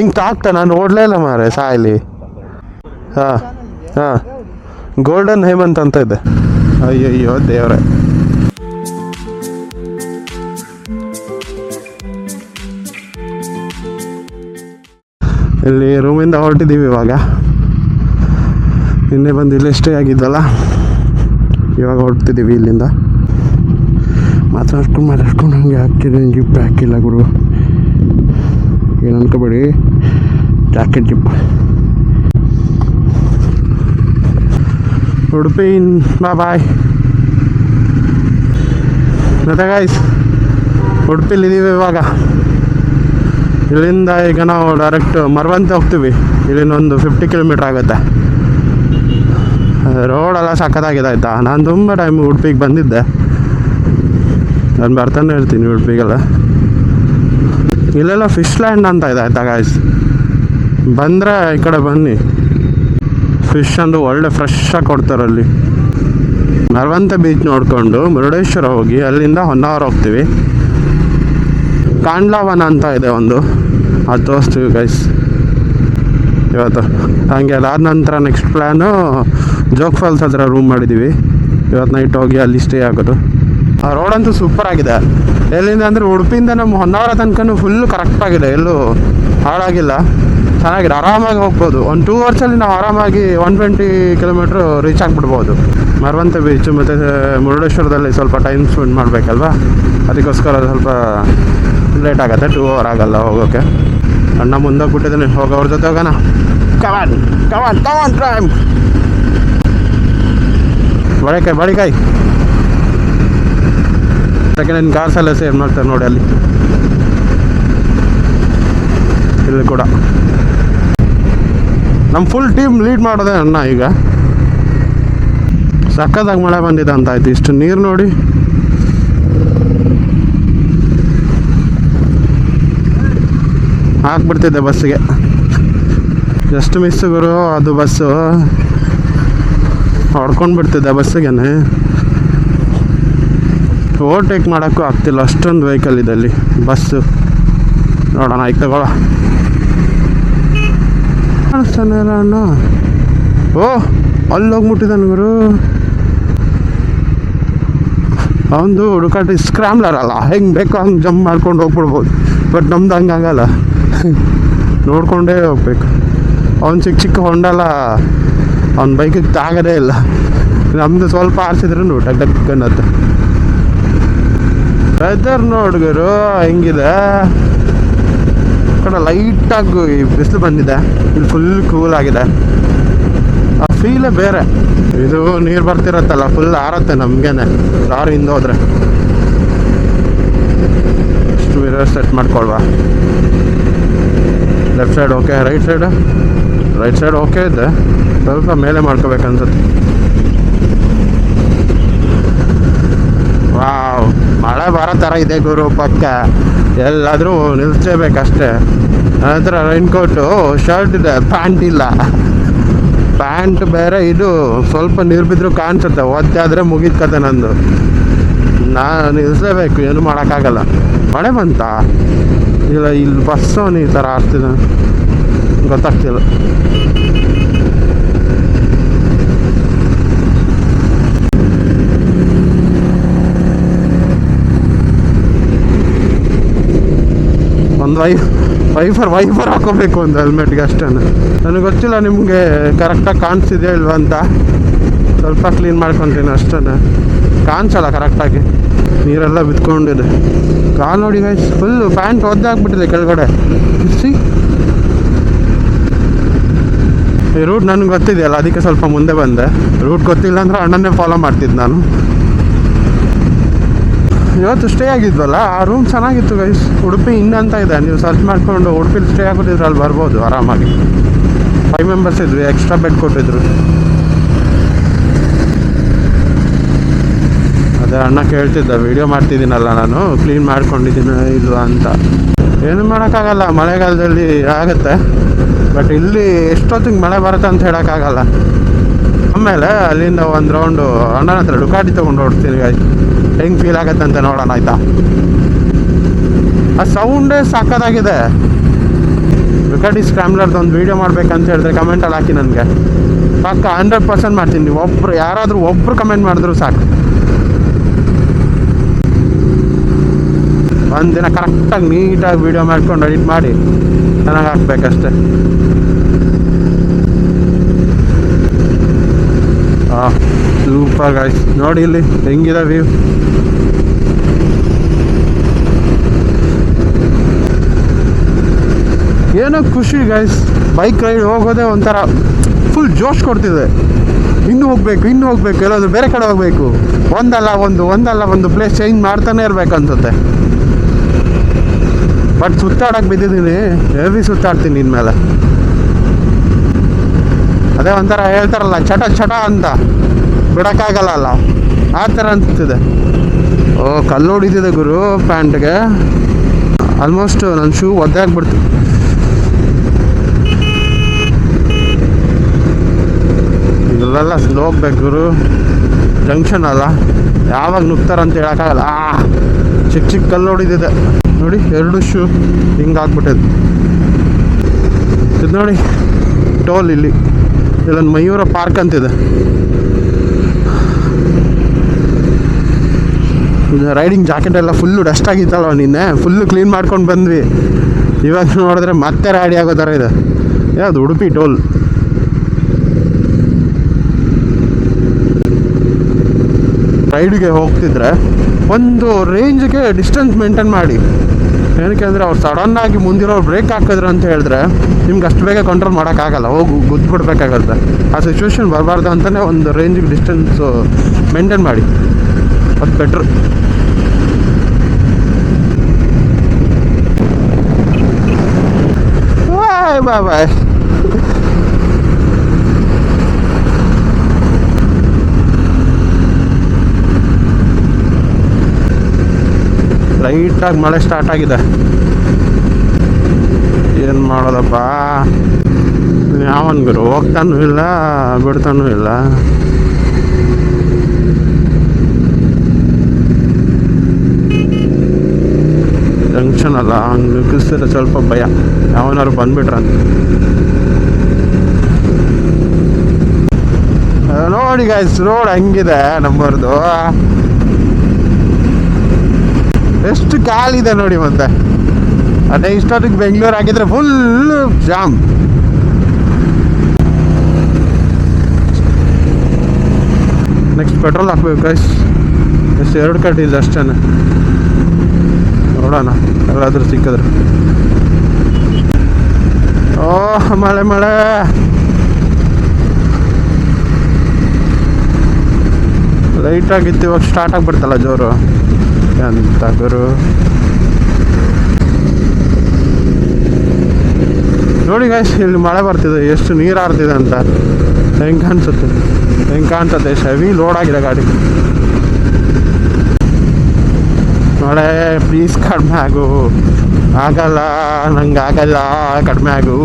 ಹಿಂಗೆ ತಾಕ್ತಾ ನಾನು ಓಡ್ಲೇ ಇಲ್ಲ ಮಾರೆ ಸಾಯಲಿ. ಹಾಂ ಹಾಂ, ಗೋಲ್ಡನ್ ಹೇಮಂತ್ ಅಂತ ಇದೆ. ಅಯ್ಯಯ್ಯೋ ದೇವ್ರೆ. ಇಲ್ಲಿ ರೂಮಿಂದ ಹೊರಟಿದ್ದೀವಿ ಇವಾಗ. ನಿನ್ನೆ ಬಂದು ಇಲ್ಲೇ ಸ್ಟೇ ಆಗಿದ್ದಲ್ಲ, ಇವಾಗ ಹೊರಡ್ತಿದ್ದೀವಿ ಇಲ್ಲಿಂದ. ಮಾತಾಡ್ಕೊಂಡು ಹಂಗೆ ಹಾಕ್ತಿದ್ದೀನಿ. ಜಿಪ್ ಹಾಕಿಲ್ಲ ಗುರು, ಏನು ಅನ್ಕೋಬೇಡಿ, ಜಾಕೆಟ್ ಜಿಪ್. ಉಡುಪಿ ಬಾಯ್. ಮತ್ತೆ ಗಾಯ್ಸ್, ಉಡುಪಿಲಿದ್ದೀವಿ ಇವಾಗ. ಇಲ್ಲಿಂದ ಈಗ ನಾವು ಡೈರೆಕ್ಟ್ ಮರವಂತೆ ಹೋಗ್ತೀವಿ. ಇಲ್ಲಿಂದ ಒಂದು 50 ಕಿಲೋಮೀಟ್ರ್ ಆಗುತ್ತೆ. ರೋಡೆಲ್ಲ ಸಖತ್ತಾಗಿದೆ ಆಯಿತಾ. ನಾನು ತುಂಬ ಟೈಮ್ ಉಡುಪಿಗೆ ಬಂದಿದ್ದೆ, ನಾನು ಬರ್ತಾನೆ ಇರ್ತೀನಿ ಉಡುಪಿಗೆಲ್ಲ. ಇಲ್ಲೆಲ್ಲ ಫಿಶ್ ಲ್ಯಾಂಡ್ ಅಂತ ಇದೆ ಆಯಿತಾ ಗಾಯ್ಸ್. ಬಂದರೆ ಈ ಕಡೆ ಬನ್ನಿ, ಫಿಶ್ ಅಂದು ಒಳ್ಳೆ ಫ್ರೆಶ್ ಆಗಿ ಕೊಡ್ತಾರೆ ಅಲ್ಲಿ. ಮರವಂತೆ ಬೀಚ್ ನೋಡಿಕೊಂಡು ಮುರುಡೇಶ್ವರ ಹೋಗಿ ಅಲ್ಲಿಂದ ಹೊನ್ನಾವರ ಹೋಗ್ತೀವಿ. ಕಾಂಡ್ಲಾವನ ಅಂತ ಇದೆ ಒಂದು, ಅದು ತೋರಿಸ್ತೀವಿ ಗೈಸ್ ಇವತ್ತು. ಹಾಗೆ ಅದಾದ ನಂತರ ನೆಕ್ಸ್ಟ್ ಪ್ಲ್ಯಾನು ಜೋಗ್ ಫಾಲ್ಸ್ ಹತ್ರ ರೂಮ್ ಮಾಡಿದ್ದೀವಿ. ಇವತ್ತು ನೈಟ್ ಹೋಗಿ ಅಲ್ಲಿ ಸ್ಟೇ ಆಗೋದು. ಆ ರೋಡಂತೂ ಸೂಪರ್ ಆಗಿದೆ. ಎಲ್ಲಿಂದ ಅಂದರೆ ಉಡುಪಿಯಿಂದ ನಮ್ಮ ಹೊನ್ನಾವರ ತನಕ ಫುಲ್ಲು ಕರೆಕ್ಟಾಗಿದೆ, ಎಲ್ಲೂ ಹಾಳಾಗಿಲ್ಲ, ಚೆನ್ನಾಗಿದೆ. ಆರಾಮಾಗಿ ಹೋಗ್ಬೋದು. ಒಂದು 2 ಅವರ್ಸಲ್ಲಿ ನಾವು ಆರಾಮಾಗಿ 120 ಕಿಲೋಮೀಟ್ರು ರೀಚ್ ಆಗಿಬಿಡ್ಬೋದು. ಮರವಂತೆ ಬೀಚು ಮತ್ತು ಮುರುಡೇಶ್ವರದಲ್ಲಿ ಸ್ವಲ್ಪ ಟೈಮ್ ಸ್ಪೆಂಡ್ ಮಾಡಬೇಕಲ್ವಾ, ಅದಕ್ಕೋಸ್ಕರ ಸ್ವಲ್ಪ ಲೇಟ್ ಆಗುತ್ತೆ. 2 ಅವರ್ ಆಗಲ್ಲ ಹೋಗೋಕ್ಕೆ. ಅಣ್ಣ ಮುಂದೆ ಬಿಟ್ಟಿದ್ದೀನಿ, ಹೋಗೋವ್ರ ಜೊತೆ ಹೋಗೋಣ. ಕಮಾನ್ ಟೈಮ್. ಬಳಿಕಾಯಿ ಸೆಕೆಂಡ್ ಹ್ಯಾಂಡ್ ಕಾರ್ಸ್ ಎಲ್ಲ ಸೇವ್ ಮಾಡ್ತಾರೆ ನೋಡಿ ಅಲ್ಲಿ. ಇಲ್ಲಿ ಕೂಡ ನಮ್ಮ ಫುಲ್ ಟೀಮ್ ಲೀಡ್ ಮಾಡೋದೇ ಅಣ್ಣ. ಈಗ ಸಕ್ಕತ್ತಾಗಿ ಮಳೆ ಬಂದಿದೆ ಅಂತ ಆಯ್ತು. ಇಷ್ಟು ನೀರು ನೋಡಿ. ಹಾಕ್ಬಿಡ್ತಿದ್ದೆ ಬಸ್ಸಿಗೆ, ಜಸ್ಟ್ ಮಿಸ್ ಗುರು. ಅದು ಬಸ್ಸು ಹೊಡ್ಕೊಂಡು ಬಿಡ್ತಿದ್ದೆ ಬಸ್ಸಿಗೆ. ಓವರ್ಟೇಕ್ ಮಾಡೋಕ್ಕೂ ಆಗ್ತಿಲ್ಲ, ಅಷ್ಟೊಂದು ವೆಹಿಕಲ್ ಇದೆ ಅಲ್ಲಿ. ಬಸ್ಸು ನೋಡೋಣ, ಈಗ ತಗೊಳ ಕಾಣಿಸ್ತಾನೆ ಇಲ್ಲ ಅಣ್ಣ. ಓ, ಅಲ್ಲಿ ಹೋಗ್ಬಿಟ್ಟಿದ್ದಾನೆ ಗುರು. ಅವನದು ಹುಡುಕಾಟ ಸ್ಕ್ರಾಮ್ಲರ್ ಅಲ್ಲ, ಹೆಂಗೆ ಬೇಕೋ ಹಂಗೆ ಜಂಪ್ ಮಾಡ್ಕೊಂಡು ಹೋಗ್ಬಿಡ್ಬೋದು. ಬಟ್ ನಮ್ದು ಹಂಗೆ ಆಗಲ್ಲ, ನೋಡಿಕೊಂಡೇ ಹೋಗ್ಬೇಕು. ಅವ್ನು ಚಿಕ್ಕ ಹೊಂಡಲ್ಲ, ಅವ್ನ ಬೈಕಿಗೆ ತಾಗೋದೇ ಇಲ್ಲ. ನಮ್ಮದು ಸ್ವಲ್ಪ ಆರಿಸಿದ್ರು ಟಕ್ ಟಕ್ ಅನ್ನತ್ತೆ. ವೆದರ್ ನೋಡಿದ್ರು ಹೆಂಗಿದೆ. ಕಡೆ ಲೈಟಾಗಿ ಬಿಸಿಲು ಬಂದಿದೆ, ಇಲ್ಲಿ ಫುಲ್ ಕೂಲ್ ಆಗಿದೆ. ಆ ಫೀಲೇ ಬೇರೆ. ಇದು ನೀರು ಬರ್ತಿರತ್ತಲ್ಲ, ಫುಲ್ ಆರತ್ತೆ ನಮಗೇನೆ ಲಾರಿಯಿಂದ ಹೋದ್ರೆ. ಇಷ್ಟು ಮಿರರ್ ಸೆಟ್ ಮಾಡ್ಕೊಳ್ವಾ. Left side okay, right side okay ಇದೆ. ಸ್ವಲ್ಪ ಮೇಲೆ ಮಾಡ್ಕೋಬೇಕನ್ಸುತ್ತೆ. ವಾವ್, ಮಳೆ ಬರೋ ಥರ ಇದೆ ಗುರು. ಪಕ್ಕ ಎಲ್ಲಾದರೂ ನಿಲ್ಸೇಬೇಕಷ್ಟೇ. ನಂತರ ರೈನ್ಕೋಟು, ಶರ್ಟ್ ಇದೆ, ಪ್ಯಾಂಟ್ ಇಲ್ಲ. ಪ್ಯಾಂಟ್ ಬೇರೆ, ಇದು ಸ್ವಲ್ಪ ನೀರು ಬಿದ್ದರೂ ಕಾಣಿಸುತ್ತೆ. ಒದ್ದಾದರೆ ಮುಗಿದ ಕತೆ ನಂದು. ನಾನು ನಿಲ್ಲಿಸಲೇಬೇಕು, ಏನು ಮಾಡೋಕ್ಕಾಗಲ್ಲ. ಮಳೆ ಬಂತ ಇಲ್ಲ, ಇಲ್ಲಿ ಬಸ್ಸು ಈ ಥರ ಆಡ್ತಿದ್ದ ಗೊತ್ತಾಗ್ತಿಲ್ಲ. ಒಂದು ವೈಫರ್ ಹಾಕೋಬೇಕು ಒಂದು ಹೆಲ್ಮೆಟ್ಗೆ ಅಷ್ಟೇ. ನನಗೆ ಗೊತ್ತಿಲ್ಲ ನಿಮಗೆ ಕರೆಕ್ಟಾಗಿ ಕಾಣಿಸ್ತಿದೆಯಾ ಇಲ್ವಾ ಅಂತ. ಸ್ವಲ್ಪ ಕ್ಲೀನ್ ಮಾಡ್ಕೊತೀನಿ ಅಷ್ಟೇ. ಕಾಣಿಸಲ್ಲ ಕರೆಕ್ಟಾಗಿ, ನೀರೆಲ್ಲ ಬಿತ್ಕೊಂಡಿದೆ. ಕಾಲು ನೋಡಿ ಗೈಸ್, ಫುಲ್ಲು ಪ್ಯಾಂಟ್ ಒದ್ದಾಗ್ಬಿಟ್ಟಿದೆ ಕೆಳಗಡೆ. ಈ ರೂಟ್ ನನಗೆ ಗೊತ್ತಿದೆಯಲ್ಲ, ಅದಕ್ಕೆ ಸ್ವಲ್ಪ ಮುಂದೆ ಬಂದೆ. ರೂಟ್ ಗೊತ್ತಿಲ್ಲ ಅಂದರೆ ಅಣ್ಣನ್ನೇ ಫಾಲೋ ಮಾಡ್ತಿದ್ದೆ ನಾನು. ಇವತ್ತು ಸ್ಟೇ ಆಗಿದ್ವಲ್ಲ, ಆ ರೂಮ್ ಚೆನ್ನಾಗಿತ್ತು ಗೈಸ್. ಉಡುಪಿ ಇನ್ ಅಂತ ಇದೆ, ನೀವು ಸರ್ಚ್ ಮಾಡಿಕೊಂಡು ಉಡುಪಿಲಿ ಸ್ಟೇ ಆಗೋದಿದ್ರೆ ಅಲ್ಲಿ ಬರ್ಬೋದು ಆರಾಮಾಗಿ. 5 ಮೆಂಬರ್ಸ್ ಇದ್ವಿ, ಎಕ್ಸ್ಟ್ರಾ ಬೆಡ್ ಕೊಟ್ಟಿದ್ರು. ಅದೇ ಅಣ್ಣ ಕೇಳ್ತಿದ್ದ, ವೀಡಿಯೋ ಮಾಡ್ತಿದ್ದೀನಲ್ಲ ನಾನು, ಕ್ಲೀನ್ ಮಾಡ್ಕೊಂಡಿದ್ದೀನಿ ಇಲ್ವಾ ಅಂತ. ಏನು ಮಾಡೋಕ್ಕಾಗಲ್ಲ, ಮಳೆಗಾಲದಲ್ಲಿ ಆಗುತ್ತೆ. ಬಟ್ ಇಲ್ಲಿ ಎಷ್ಟೊತ್ತಿಗೆ ಮಳೆ ಬರುತ್ತೆ ಅಂತ ಹೇಳೋಕ್ಕಾಗಲ್ಲ. ಆಮೇಲೆ ಅಲ್ಲಿಂದ ಒಂದು ರೌಂಡು ಅಣ್ಣನ ಹತ್ರ ಡುಕಾಟಿ ತೊಗೊಂಡು ಹೊಡ್ತೀನಿ ಗಾಯ್ಸ್, ಹೆಂಗೆ ಫೀಲ್ ಆಗತ್ತೆ ಅಂತ ನೋಡೋಣ ಆಯಿತಾ. ಆ ಸೌಂಡೇ ಸಾಕಾಗಿದೆ. ಡುಕಾಟಿ ಸ್ಕ್ರಾಮ್ಲರ್ದು ಒಂದು ವೀಡಿಯೋ ಮಾಡ್ಬೇಕಂತ ಹೇಳಿದ್ರೆ ಕಮೆಂಟಲ್ಲಿ ಹಾಕಿ ನನಗೆ, ಪಕ್ಕ 100% ಮಾಡ್ತೀನಿ. ನೀವು ಒಬ್ಬರು ಯಾರಾದರೂ ಒಬ್ಬರು ಕಮೆಂಟ್ ಮಾಡಿದ್ರು ಸಾಕು. ಒಂದಿನ ಕರೆಕ್ಟಾಗಿ ನೀಟಾಗಿ ವೀಡಿಯೋ ಮಾಡ್ಕೊಂಡು ಎಡಿಟ್ ಮಾಡಿ ಚೆನ್ನಾಗಿ ಹಾಕ್ಬೇಕಷ್ಟೆ. ಹಾಂ, ಸೂಪರ್ ಗೈಸ್. ನೋಡಿ ಇಲ್ಲಿ ಹೆಂಗಿದೆ ವ್ಯೂ. ಏನೋ ಖುಷಿ ಗೈಸ್, ಬೈಕ್ ರೈಡ್ ಹೋಗೋದೇ ಒಂಥರ ಫುಲ್ ಜೋಶ್ ಕೊಡ್ತಿದೆ. ಇನ್ನೂ ಹೋಗಬೇಕು ಎಲ್ಲಾದರೂ ಬೇರೆ ಕಡೆ ಹೋಗಬೇಕು, ಒಂದಲ್ಲ ಒಂದು ಪ್ಲೇಸ್ ಚೇಂಜ್ ಮಾಡ್ತಾನೆ ಇರಬೇಕು ಅನ್ಸುತ್ತೆ. ಬಟ್ ಸುತ್ತಾಡಕ್ಕೆ ಬಿದ್ದಿದ್ದೀನಿ, ಹೆವಿ ಸುತ್ತಾಡ್ತೀನಿ ಇನ್ಮೇಲೆ. ಅದೇ ಒಂಥರ ಹೇಳ್ತಾರಲ್ಲ ಚಟ ಅಂತ, ಬಿಡೋಕ್ಕಾಗಲ್ಲ ಆ ಥರ ಅನ್ಸುತ್ತಿದೆ. ಓ, ಕಲ್ಲು ಹೊಡಿತಿದೆ ಗುರು ಪ್ಯಾಂಟ್ಗೆ. ಆಲ್ಮೋಸ್ಟ್ ನನ್ನ ಶೂ ಒದ್ದೆ ಆಗ್ಬಿಡ್ತು. ಇಲ್ಲೆಲ್ಲ ಸ್ಲೋ ಹೋಗ್ಬೇಕು ಗುರು, ಜಂಕ್ಷನ್ ಅಲ್ಲ, ಯಾವಾಗ ನುಗ್ತಾರಂತ ಹೇಳೋಕ್ಕಾಗಲ್ಲ. ಚಿಕ್ಕ ಕಲ್ಲು ಹೊಡಿದಿದೆ ನೋಡಿ, 2 ಶೂ ಹಿಂಗಾಗ್ಬಿಟ್ಟಿದೆ. ಇದು ನೋಡಿ ಟೋಲ್, ಇಲ್ಲೊಂದು ಮಯೂರ ಪಾರ್ಕ್ ಅಂತಿದೆ. ರೈಡಿಂಗ್ ಜಾಕೆಟ್ ಎಲ್ಲ ಫುಲ್ಲು ಡಸ್ಟ್ ಆಗಿತ್ತಲ್ವ, ನಿನ್ನೆ ಫುಲ್ಲು ಕ್ಲೀನ್ ಮಾಡ್ಕೊಂಡು ಬಂದ್ವಿ. ಇವಾಗ ನೋಡಿದ್ರೆ ಮತ್ತೆ ರೆಡಿ ಆಗೋ ಥರ ಇದೆ. ಯಾವುದು ಉಡುಪಿ ಟೋಲ್. ರೈಡ್ಗೆ ಹೋಗ್ತಿದ್ರೆ ಒಂದು ರೇಂಜ್ಗೆ ಡಿಸ್ಟೆನ್ಸ್ ಮೇಂಟೈನ್ ಮಾಡಿ. ಏನಕ್ಕೆ ಅಂದರೆ ಅವ್ರು ಸಡನ್ನಾಗಿ ಮುಂದಿರೋರು ಬ್ರೇಕ್ ಹಾಕಿದ್ರು ಅಂತ ಹೇಳಿದ್ರೆ ನಿಮ್ಗೆ ಅಷ್ಟು ಬೇಗ ಕಂಟ್ರೋಲ್ ಮಾಡೋಕ್ಕಾಗಲ್ಲ, ಹೋಗಿ ಗುದ್ದುಬಿಡ್ಬೇಕಾಗತ್ತೆ. ಆ ಸಿಚುವೇಶನ್ ಬರಬಾರ್ದು ಅಂತಲೇ ಒಂದು ರೇಂಜಿಗೆ ಡಿಸ್ಟೆನ್ಸು ಮೇಂಟೈನ್ ಮಾಡಿ, ಅದು ಬೆಟ್ರು. ಬಾಯ್ ಲೈಟಾಗಿ ಮಳೆ ಸ್ಟಾರ್ಟ್ ಆಗಿದೆ. ಏನು ಮಾಡೋದಪ್ಪ, ಯಾವನ್ ಗುರು ಹೋಗ್ತಾನೂ ಇಲ್ಲ ಬಿಡ್ತಾನೂ ಇಲ್ಲ. ಜಂಕ್ಷನ್ ಅಲ್ಲ, ಹಂಗೆ ನುಗ್ಗಿಸಿದ್ರೆ ಸ್ವಲ್ಪ ಭಯ, ಯಾವನಾರು ಬಂದ್ಬಿಟ್ರಂತ. ನೋಡಿ ಗೈಸ್, ರೋಡ್ ಹಂಗಿದೆ ನಮ್ಮವ್ರದ್ದು, ಎಷ್ಟು ಕಾಲಿದೆ ನೋಡಿ. ಮತ್ತೆ ಅದೇ ಇಷ್ಟೊತ್ತಿಗೆ ಬೆಂಗಳೂರು ಆಗಿದ್ರೆ ಫುಲ್ ಜಾಮ್. ನೆಕ್ಸ್ಟ್ ಪೆಟ್ರೋಲ್ ಹಾಕ್ಬೇಕು ಗೈಸ್, ಎಷ್ಟು 2 ಕಟ್ಟಿದೆ ಅಷ್ಟೇ. ನೋಡೋಣ ಎಲ್ಲಾದರೂ ಸಿಕ್ಕಿದ್ರೆ. ಓಹ್ ಮಳೆ ಲೈಟಾಗಿತ್ತು, ಇವಾಗ ಸ್ಟಾರ್ಟ್ ಆಗಿಬಿಡ್ತಲ್ಲ ಜೋರು. ಅಂತ ಗುರು ನೋಡಿ ಗೈಸ್, ಇಲ್ಲಿ ಮಳೆ ಬರ್ತಿದೆ, ಎಷ್ಟು ನೀರು ಹಾರ್ತಿದೆ ಅಂತ. ಹೆಂಗೆ ಕಾಣಿಸುತ್ತೆ, ಹೆವಿ ಲೋಡ್ ಆಗಿದೆ ಗಾಡಿ. ಮಳೆ ಪ್ಲೀಸ್ ಕಡಿಮೆ ಆಗು, ನಂಗೆ ಆಗಲ್ಲ, ಕಡಿಮೆ ಆಗು.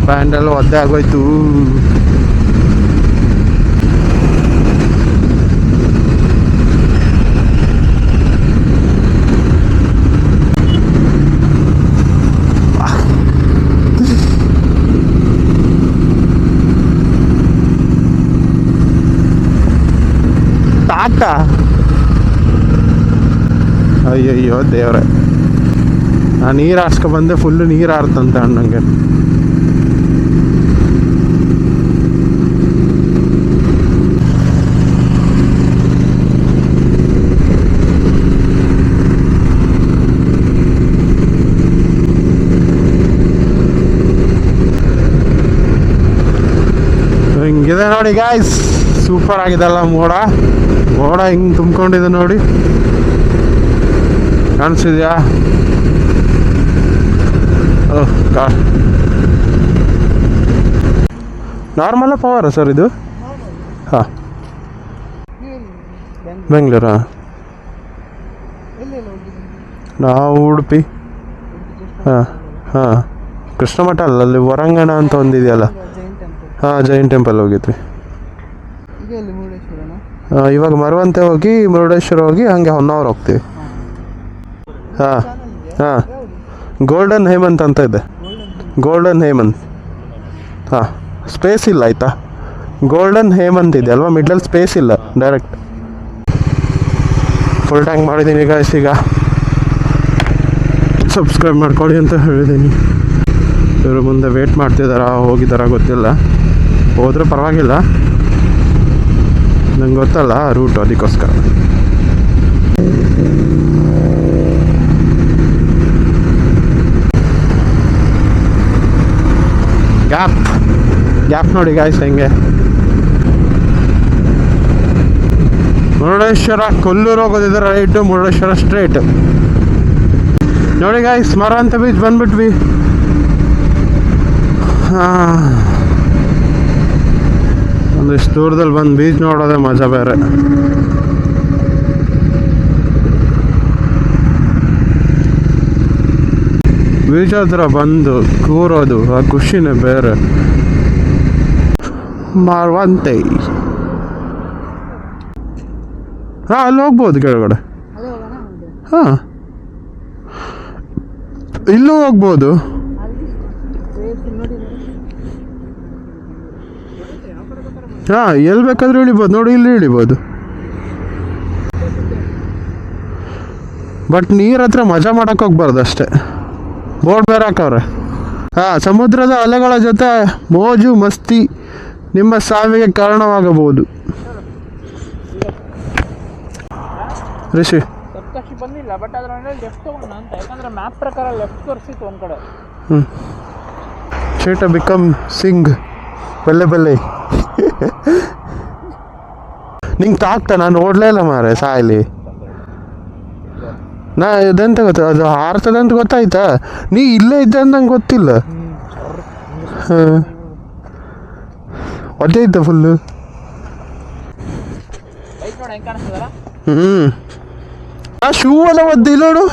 ಪ್ಯಾಂಟೆಲ್ಲ ಒದ್ದೆ ಆಗೋಯ್ತು. ಅಯ್ಯಯ್ಯೋ ದೇವ್ರೆ, ನಾನು ನೀರು ಹಾರ್ಸ್ಕೊಬಂದೆ, ಫುಲ್ಲು ನೀರು ಹಾರ್ತಂತೆ ಅಣ್ಣಂಗೆ. ಹಿಂಗಿದೆ ನೋಡಿ ಗಾಯ್ಸ್, ಸೂಪರ್ ಆಗಿದೆಲ್ಲ. ಮೋಡ ಹಿಂಗೆ ತುಂಬ್ಕೊಂಡಿದೆ ನೋಡಿ, ಕಾಣಿಸಿದ್ಯಾ? ಓಹ್ ನಾರ್ಮಲ್ಲ ಪವರ ಸರ್ ಇದು? ಹಾಂ, ಬೆಂಗಳೂರಾ? ನಾವು ಉಡುಪಿ. ಹಾಂ ಕೃಷ್ಣ ಮಠ ಅಲ್ಲ, ಅಲ್ಲಿ ಹೊರಾಂಗಣ ಅಂತ ಒಂದಿದೆಯಲ್ಲ. ಹಾಂ, ಜೈನ್ ಟೆಂಪಲ್ ಹೋಗಿದ್ವಿ. ಇವಾಗ ಮರವಂತೆ ಹೋಗಿ ಮುರುಡೇಶ್ವರ ಹೋಗಿ ಹಂಗೆ ಹೊನ್ನಾವರ ಹೋಗ್ತೀವಿ. ಹಾಂ ಗೋಲ್ಡನ್ ಹೇಮಂತ್ ಅಂತ ಇದೆ. ಗೋಲ್ಡನ್ ಹೇಮಂತ್. ಹಾಂ, ಸ್ಪೇಸ್ ಇಲ್ಲ ಆಯಿತಾ. ಗೋಲ್ಡನ್ ಹೇಮಂತ್ ಇದೆ ಅಲ್ವಾ, ಮಿಡ್ಲಲ್ಲಿ ಸ್ಪೇಸ್ ಇಲ್ಲ, ಡೈರೆಕ್ಟ್. ಫುಲ್ ಟ್ಯಾಂಕ್ ಮಾಡಿದ್ದೀನಿ ಗೈಸ್. ಈಗ ಸಬ್ಸ್ಕ್ರೈಬ್ ಮಾಡ್ಕೊಳ್ಳಿ ಅಂತ ಹೇಳಿದ್ದೀನಿ. ಇವರು ಮುಂದೆ ವೇಟ್ ಮಾಡ್ತಿದ್ದಾರಾ ಹೋಗಿದ್ದಾರಾ ಗೊತ್ತಿಲ್ಲ. ಹೋದರೂ ಪರವಾಗಿಲ್ಲ, ನಂಗೆ ಗೊತ್ತಲ್ಲ ರೂಟು, ಅದಕ್ಕೋಸ್ಕರ. ಗ್ಯಾಪ್ ನೋಡಿ ಗಾಯ್ಸ್ ಹೆಂಗೆ. ಮುರುಡೇಶ್ವರ ಕೊಲ್ಲೂರು ಹೋಗೋದಿದ್ರೆ ರೈಟು, ಮುರುಡೇಶ್ವರ ಸ್ಟ್ರೇಟ್. ನೋಡಿ ಗಾಯ್ಸ್, ಮರ ಅಂತ ಬೀಚ್ ಬಂದ್ಬಿಟ್ವಿ. ಒಂದಿಷ್ಟು ದೂರದಲ್ಲಿ ಬಂದು ಬೀಚ್ ನೋಡೋದೇ ಮಜಾ ಬೇರೆ. ಬೀಚ್ ಹತ್ರ ಬಂದು ಕೂರೋದು ಆ ಖುಷಿನೇ ಬೇರೆ. ಮಾರ್ವಂತೆ. ಹಾಂ, ಅಲ್ಲಿ ಹೋಗ್ಬೋದು ಕೆಳಗಡೆ. ಹಾಂ, ಇಲ್ಲೂ ಹೋಗ್ಬೋದು. ಹಾಂ, ಎಲ್ಲಿ ಬೇಕಾದ್ರೂ ಇಳಿಬೋದು ನೋಡಿ, ಇಲ್ಲಿ ಇಳಿಬೋದು. ಬಟ್ ನೀರ ಹತ್ರ ಮಜಾ ಮಾಡಕ್ಕೆ ಹೋಗ್ಬಾರ್ದು ಅಷ್ಟೇ. ಬೋರ್ಡ್ ಬೇರೆ ಹಾಕವ್ರೆ. ಹಾಂ, ಸಮುದ್ರದ ಅಲೆಗಳ ಜೊತೆ ಮೋಜು ಮಸ್ತಿ ನಿಮ್ಮ ಸಾವಿಗೆ ಕಾರಣವಾಗಬಹುದು. ರಿಷಿ ಬಂದಿಲ್ಲ, ಬಟ್ ಅದರಲ್ಲಿ ಲೆಫ್ಟ್ ತಗೊಂಡ ಅಂತ, ಯಾಕಂದ್ರೆ ಮ್ಯಾಪ್ ಪ್ರಕಾರ ಲೆಫ್ಟ್ ತೋರಿಸಿತ್ತು ಒಂದು ಕಡೆ. ಶೇಟ ಬಿಕಮ್ ಸಿಂಗ್ ಬಲ್ಲೆ ನಿಂಗೆ ತಾಕ್ತ, ನಾನು ಓಡ್ಲೇ ಇಲ್ಲ ಮಾರೆ ಸಾಯಲಿ. ನಾ ಇದಂತ ಗೊತ್ತ, ಅದು ಹಾರ್ತದಂತ ಗೊತ್ತಾಯ್ತಾ, ನೀ ಇಲ್ಲೇ ಇದ್ದ ಅಂತ ನಂಗೆ ಗೊತ್ತಿಲ್ಲ. ಹಾಂ, ಒದ್ದೆ ಇದ್ದ ಫುಲ್ಲು. ಆ ಶೂ ಎಲ್ಲ ಒದ್ದಿಲ್ಲ ನೋಡು.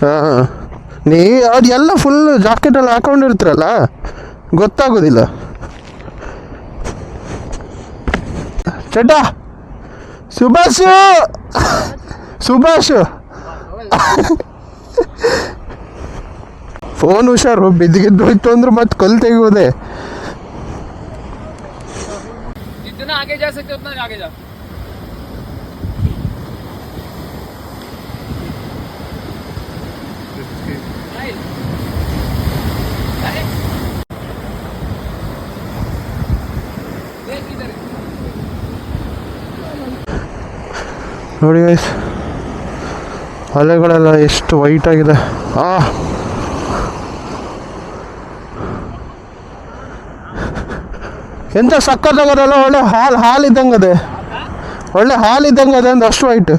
ಹಾಂ, ನೀ ಅದೆಲ್ಲ ಫುಲ್ ಜಾಕೆಟೆಲ್ಲ ಹಾಕೊಂಡಿರ್ತೀರಲ್ಲ, ಗೊತ್ತಾಗೋದಿಲ್ಲ. ಚಡ್ಡ ಸುಭಾಷ್ ಫೋನ್ ಹುಷಾರು, ಬಿದ್ದಿಗಿದ್ದು ಹೋಯ್ತು ಅಂದ್ರೆ ಮತ್ತೆ ಕಲ್ ತೆಗೋದೆ. आगे जा सकते उतना आगे जा. ನೋಡಿ ಗೈಸ್, ಅಲೆಗಳೆಲ್ಲ ಎಷ್ಟು ವೈಟ್ ಆಗಿದೆ. ಎಂತ ಸಕ್ಕತ್ತಾಗದಲ್ಲ, ಒಳ್ಳೆ ಹಾಲಿದ್ದಂಗೆ ಅದೇ, ಒಳ್ಳೆ ಹಾಲಿದ್ದಂಗೆ ಅದೇ, ಅಂದ್ರೆ ಅಷ್ಟು ವೈಟ್.